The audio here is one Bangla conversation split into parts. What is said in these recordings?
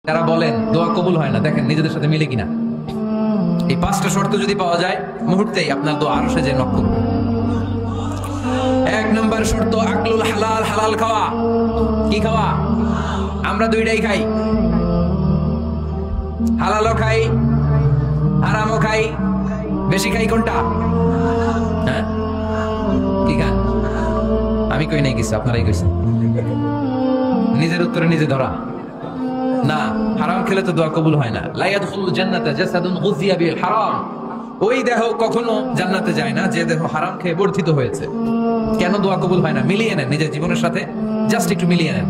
যারা বলেন দোয়া কবুল হয় না, দেখেন নিজেদের সাথে মিলে কিনা। এই 5টা শর্ত যদি পাওয়া যায়, মুহূর্তেই আপনার দোয়া আরশে যে নক করবে। 1 নম্বর শর্ত আকলুল হালাল, হালাল খাওয়া। কি খাওয়া? আমরা দুইটাই খাই, হালালও খাই হারামও খাই। বেশি খাই কোনটা? হ্যাঁ কি খান? আমি কই নাই কিছু, আপনারাই কইছেন। নিজের উত্তরে নিজে ধরা না। হারাম খেলে তো দোয়া কবুল হয় না। লা ইয়াদখুলুল জান্নাতা জাসাদুন গুযিয়া বিল হারাম। ওই দেহ কখনো জান্নাতে যায় না যে দেহ হারাম খেয়ে বর্ধিত হয়েছে। কেন দোয়া কবুল হয় না? মিলিয়ে নেন নিজের জীবনের সাথে, জাস্ট একটু মিলিয়ে নেন,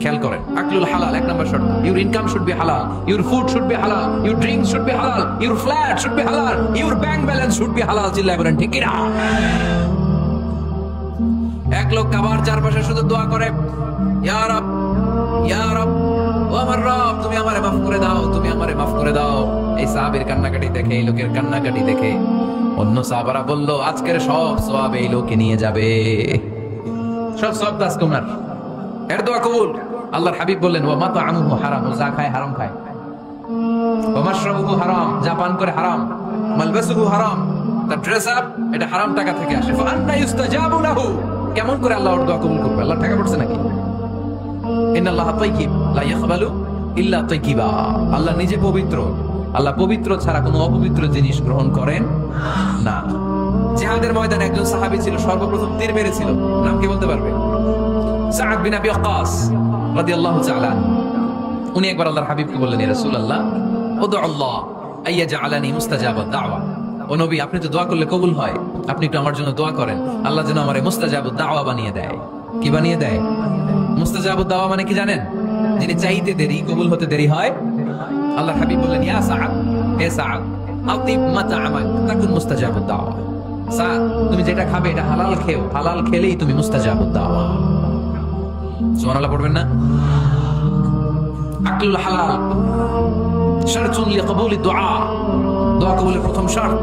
খেয়াল করেন। আকলুল হালাল 1 নম্বর শর্ত। ইউর ইনকাম শুড বি হালাল, ইউর ফুড শুড বি হালাল, ইউর ড্রিঙ্কস শুড বি হালাল, ইউর ফ্ল্যাট শুড বি হালাল, your bank balance should be হালাল। চিল্লায় বলেন ঠিক কিনা? এক লোক কাবার চারপাশে শুধু দোয়া করে, ইয়া রব, ইয়া রব, ও আমার রব, তুমি আমারে মাফ করে দাও, তুমি আমারে মাফ করে দাও। এই সাহাবীর কান্নাকাটি দেখে, এই লোকের কান্নাকাটি দেখে অন্য সাহাবারা বলল, আজকের সব সওয়াব এই লোকে নিয়ে যাবে, সব সওয়াব দাস কুমার, এর দোয়া কবুল। আল্লাহর হাবিব বললেন, ওয়া মাতআমুহু হারাম, ও যা খায় হারাম খায়। ওয়া মাশরাবুহু হারাম, যা পান করে হারাম। মালবাসুহু হারাম, তার ড্রেস আপ এটা হারাম টাকা থেকে আসে। ফাআন্না ইউস্তাজাবু লাহু, কেমন করে আল্লাহ ওর দোয়া কবুল করবে? আল্লাহ টাকা পড়ছে নাকি? ইন্নাল্লাহা তাইয়্যিব লা ইয়াকবালু ইল্লা তাইয়্যিবা। আল্লাহ নিজে পবিত্র, আল্লাহ পবিত্র ছাড়া কোনো অপবিত্র জিনিস গ্রহণ করেন না। জিহাদের ময়দানে একজন সাহাবী ছিল, সর্বপ্রথম তীর মেরেছিল। নাম কি বলতে পারবে? সাআদ বিন আবি ওয়াক্কাস রাদিয়াল্লাহু তাআলা। উনি একবার আল্লাহর হাবিবকে বললেন, ইয়া রাসূলুল্লাহ, উদউ আল্লাহ আইয়াজআলানি মুস্তাজাবাদ দাওয়া। ও নবী, আপনি তো দোয়া করলে কবুল হয়, আপনি একটু আমার জন্য দোয়া করেন, আল্লাহ যেন আমারে মুস্তাজাবুদ দাওয়া বানিয়ে দেয়। কি বানিয়ে দেয়? মুস্তাজাবুদ দাওয়া মানে কি জানেন? যিনি চাইতে দেরি, কবুল হতে দেরি হয়। আল্লাহর হাবিব বললেন, ইয়া সাআদ, হে সাআদ, আতিব মাতআমাক তাকুন মুস্তাজাবুদ দাওয়া। সাআদ, তুমি যেটা খাবে এটা হালাল খেও, হালাল খেলেই তুমি মুস্তাজাবুদ দাওয়া। সুবহানাল্লাহ পড়বেন না? আকলুল হালাল শারতুন লিকবুলিদ দুআ, দোয়া কবুলের প্রথম শর্ত।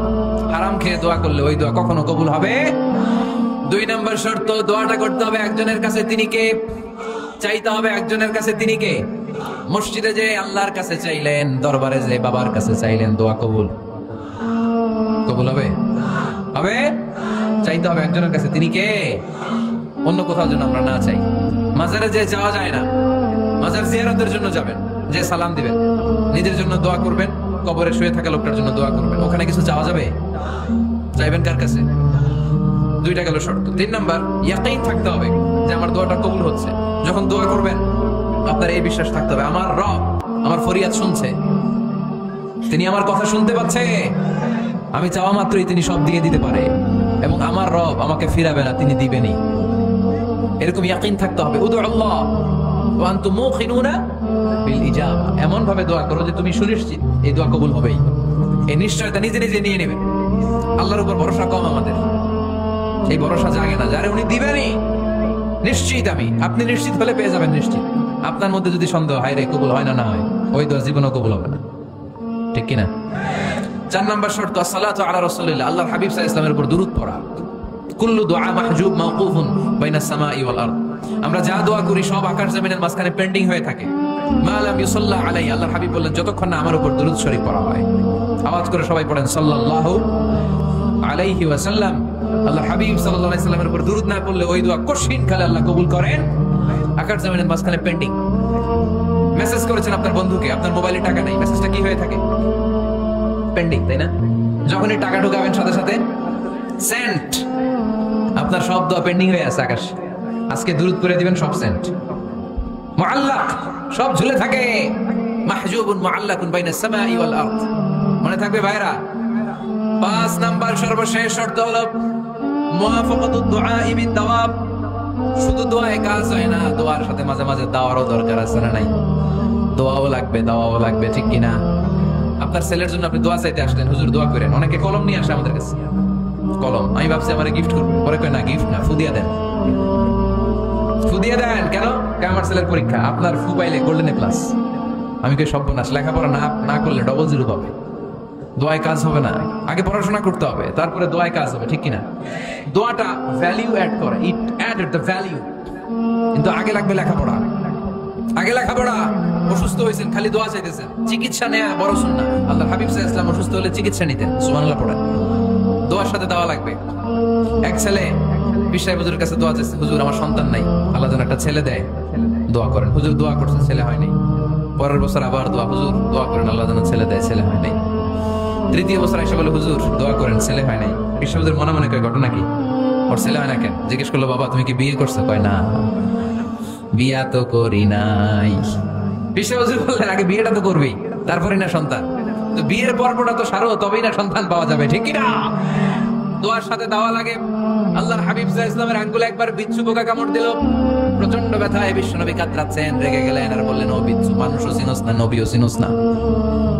হারাম খেয়ে দোয়া করলে ওই দোয়া কখনো কবুল হবে? 2 নম্বর শর্ত, দোয়াটা করতে হবে একজনের কাছে, তিনি কে? চাইতে হবে একজনের কাছে, তিনি কে? মসজিদে যে আল্লাহর কাছে চাইলেন, দরবারে যে বাবার কাছে চাইলেন, দোয়া কবুল কবুল হবে? হবে? চাইতে হবে একজনের কাছে, তিনি কে? অন্য কোথাও যেন আমরা না চাই। মাজারে যে যাওয়া যায় না, মাজার জিয়ারতের জন্য যাবেন, যে সালাম দিবেন, নিজের জন্য দোয়া করবেন, কবরে শুয়ে থাকা লোকটার জন্য দোয়া করবেন। ওখানে কিছু চাওয়া যাবে? চাইবেন কার কাছে? 2টা গেল শর্ত। 3 নাম্বার, ইয়াকিন থাকতে হবে যে আমার দোয়াটা কবুল হচ্ছে। যখন দোয়া করবেন আপনার এই বিশ্বাস থাকতে হবে, আমার রব আমার ফরিয়াদ শুনছে, তিনি আমার কথা শুনতে পাচ্ছে, আমি চাওয়া মাত্রই তিনি সব দিয়ে দিতে পারে, এবং আমার রব আমাকে ফিরাবে না, তিনি দিবেনই। এরকম ইয়াকিন থাকতে হবে। উদু আল্লাহ ওয়া আনতুম মুখিনুনা বিল ইজাবা, এমন ভাবে দোয়া করো যে তুমি সুনিশ্চিত এই দোয়া কবুল হবেই। এই নিশ্চয়তা নিজে নিজে নিয়ে নেবেন। আল্লাহর উপর ভরসা কম আমাদের, এই ভরসা জাগে না, যারে উনি দিবেনই নিশ্চিত আমি। আপনি নিশ্চিত হলে পেয়ে যাবেন নিশ্চিত। আপনার মধ্যে যদি সন্দেহ হয় রে কবুল হয় না, না হয়, ওই দোয়া জীবনও কবুল হবে না, ঠিক কিনা? 4 নম্বর শর্ত, আসসালাতু আলা রাসূলিল্লাহ, আল্লাহর হাবিব সাল্লাল্লাহু আলাইহি ওয়াসাল্লামের উপর দুরূদ পড়া। কুল্লু দুআ মাহজুব মাওকুফুন বাইনাস সামাই ওয়াল আরদ, আমরা যা দোয়া করি সব আকাশ জমিনের মাঝখানে পেন্ডিং হয়ে থাকে। মা লাম ইউসাল্লা আলাইহি, আল্লাহর হাবিব বললেন যতক্ষণ না আমার উপর দুরূদ শরীফ পড়া হয়। আওয়াজ করে সবাই পড়েন সাল্লাল্লাহু আলাইহি ওয়াসাল্লাম। আল্লাহর হাবিব সাল্লাল্লাহু আলাইহি ওয়াসাল্লামের উপর দুরূদ না পড়লে ওই দোয়া কঠিন কালে আল্লাহ কবুল করেন। আকাশ জমিনের মাঝখানে পেন্ডিং। মেসেজ করেছেন আপনার বন্ধুকে, আপনার মোবাইলে টাকা নাই, মেসেজটা কি হয়ে থাকে? পেন্ডিং, তাই না? যখনই টাকা ঢোকাবেন সাথে সাথে সেন্ট, আপনার সব দোয়া পেন্ডিং হয়ে আছে আকাশ। আজকে দুরূদ পড়ে দিবেন, সব সেন্ট মুআল্লাক, সব ঝুলে থাকে। মাহজুবুন মুআল্লাকুন বাইনাস সামাই ওয়াল আরদ, মনে থাকবে ভাইরা? 5 নাম্বার সর্বশেষ শর্ত হলো মুওয়াফাকাতুদ দুআ বিদ দাওয়াব। শুধু দোয়ায় কাজ হয় না, দোয়ার সাথে মাঝে মাঝে দাওয়ারও দরকার আছে না নাই? দোয়াও লাগবে, দাওয়াও লাগবে, ঠিক কিনা? আপনার ছেলের জন্য আপনি দোয়া চাইতে আসলেন, হুজুর দোয়া করেন। অনেকে কলম নিয়ে আসে আমাদের কাছে, কলম। আমি ভাবছি আমারে গিফট করবে, পরে কয় না গিফট না, ফুদিয়া দেন। ফুদিয়া দেন কেন? আমার ছেলের পরীক্ষা, আপনার ফু পাইলে গোল্ডেন এ প্লাস। আমি কই সর্বনাশ, লেখাপড়া না করলে ডবল জিরো পাবে, দোয়ায় কাজ হবে না। আগে পড়াশোনা করতে হবে, তারপরে দোয়ায় কাজ হবে, ঠিক কিনা? দোয়াটা ভ্যালিউ অ্যাড করে, ইট অ্যাডেড দ্য ভ্যালিউ, কিন্তু আগে লাগবে লেখাপড়া। আগে লেখাপড়া, অসুস্থ হয়েছেন খালি দোয়া চাইতেছেন, চিকিৎসা নেয়া বড় সুন্নাহ। আল্লাহর হাবিব সাল্লাল্লাহু আলাইহি ওয়াসাল্লাম অসুস্থ হলে চিকিৎসা নিতেন, সুবহানাল্লাহ পড়েন। দোয়ার সাথে দেওয়া লাগবে। এক ছেলে বিশাই হুজুরের কাছে দোয়া চাইছে, হুজুর আমার সন্তান নাই, আল্লাহ যেন একটা ছেলে দেয়, দোয়া করেন। হুজুর দোয়া করছে, ছেলে হয় নাই। পরের বছর আবার দোয়া, হুজুর দোয়া করেন আল্লাহ যেন ছেলে দেয়, ছেলে হয় নাই। তৃতীয় বছর এসে বলে, হুজুর দোয়া করেন, ছেলে হয় নাই। বিশাই হুজুর মনে মনে কয়, ঘটনা কি? ওর ছেলে হয় না কেন? জিজ্ঞেস করলো, বাবা তুমি কি বিয়ে করছো? কয় না, বিয়া তো করি নাই। বিশাই হুজুর বললেন, আগে বিয়েটা তো করবি, তারপরে না সন্তান। তো বিয়ের পর্বটা তো সারো, তবেই না সন্তান পাওয়া যাবে, ঠিক কি না? দোয়ার সাথে দেওয়া লাগে। আল্লাহর হাবিব সাল্লাল্লাহু আলাইহি ওয়াসাল্লামের আঙ্গুলে একবার বিচ্ছু পোকা কামড় দিল, প্রচন্ড ব্যথায় বিশ্বনবী কাতরাচ্ছেন, রেগে গেলেন আর বললেন, ও বিচ্ছু, মানুষও চিনোস না, নবীও চিনোস না,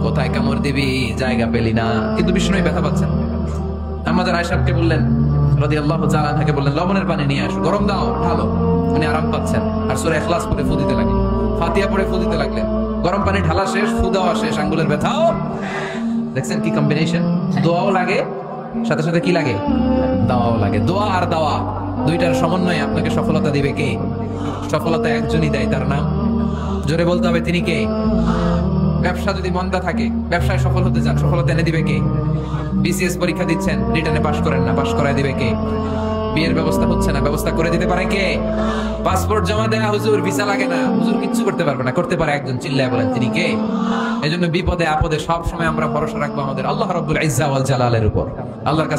কোথায় কামড় দিবি, জায়গা পেলি না। কিন্তু বিশ্বনবী ব্যথা পাচ্ছেন। আমাদের আয়েশাকে বললেন রাদিয়াল্লাহু তাআলা আনহাকে বললেন, লবণের পানি নিয়ে আসো, গরম দাও, ঢালো। উনি আরাম পাচ্ছেন। আর সূরা ইখলাস পড়ে ফু দিতে লাগলেন, ফাতিহা পড়ে ফু দিতে লাগলেন। গরম পানি ঢালা শেষ, ফু দেওয়া শেষ, আঙ্গুলের ব্যথাও। দেখছেন কি কম্বিনেশন? দোয়াও লাগে, সাথে সাথে কি লাগে? দাওয়াও লাগে। দোয়া আর দাওয়া দুইটার সমন্বয়ে আপনাকে সফলতা দিবে কে? সফলতা একজনই দেয়, তার নাম জোরে বলতে হবে, তিনি কে? ব্যবসা যদি মন্দা থাকে, ব্যবসায় সফল হতে চান, সফলতা এনে দিবে কে? বিসিএস পরীক্ষা দিচ্ছেন, রিটার্নে পাশ করেন না, পাশ করায় দিবে কে? বিয়ের ব্যবস্থা হচ্ছে না, ব্যবস্থা করে দিতে পারে কে? পাসপোর্ট জমা দেয়া, হুজুর ভিসা লাগে না, হুজুর কিচ্ছু করতে পারবে না, করতে পারে একজন, চিল্লায় বলেন তিনি কে? এজন্য বিপদে আপদে সব সময় আমরা ভরসা রাখবো আমাদের আল্লাহ রাব্বুল ইজ্জা ওয়াল জালালের উপর। আল্লাহর কাছে